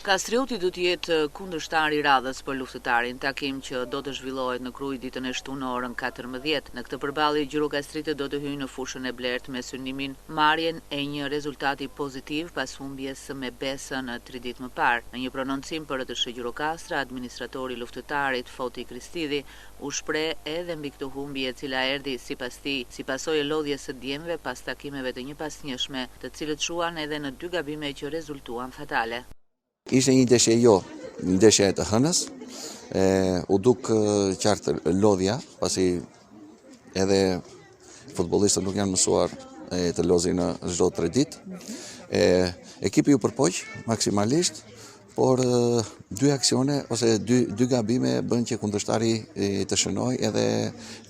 Kastrioti do të jetë kundërshtar i radhës për luftëtarin, takim që do të zhvillohet në Krujë ditën e shtunë orën 14. Në këtë përballje Gjirokastritë do të hyjë në fushën e blertë me synimin marrjen e një rezultati pozitiv pas humbjes me Besën 3 ditë më parë. Në një prononcim për ëTSH Gjirokastra, administratori luftëtarit Foti Kristidhi u shpreh edhe mbi këtë humbje e cila erdhi sipas tij si pasojë e lodhjes së djemve pas takimeve të njëpasnjëshme, të cilët shuan edhe në 2 gabime që rezultuan fatale. Ishte një ndeshje një ndeshje e të hënës, u duk qartë lodhja, pasi edhe futbollistët nuk janë mësuar të lozin në çdo 3 ditë. Ekipi u përpoq maksimalisht, por 2 aksione ose 2 gabime bën që kundërshtari të shënoj edhe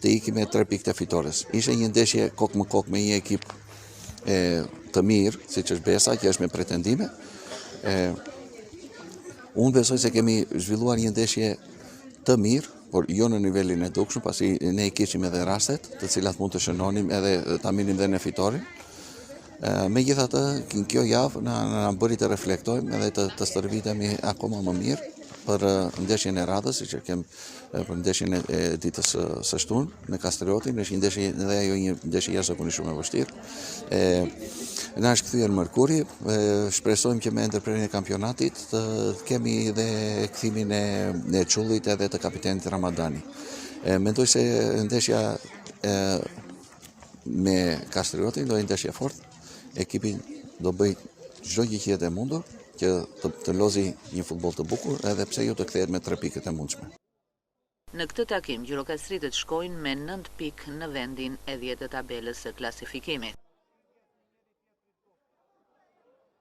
të iki me 3 pikë të fitores. Ishte një ndeshje kok më kok me një ekip të mirë, siç është Besa, që është me pretendime. Unë besoj se kemi zhvilluar një ndeshje të mirë, por jo në nivelin e dukshëm, pasi ne kishim edhe rastet, të cilat mund të shënonim edhe ta minim dhe në fitorin. Megjithatë, kjo javë na bëri të reflektojmë edhe të stërvitemi akoma më mirë për ndeshjen e radhës, siç e kem për ndeshjen e ditës së shtunë në Kastriotin, është një ndeshje dhe ajo një ndeshje jashtëzakonisht shumë e vështirë. Na është kthyer mërkuri, shpresojmë që me ndërprerjen e kampionatit të kemi dhe kthimin e Çullit edhe të kapitenit Ramadani. Mendoj se ndeshja me Kastriotin do jetë ndeshje fortë. Ekipi do bëj çdo gjë që jetë e mundur që të lozi një futboll të bukur, edhe pse jo të kthehet me 3 pikët e mundshme. Në këtë takim, Gjirokastritët shkojnë me 9 pikë në vendin e 10 të tabelës së klasifikimit.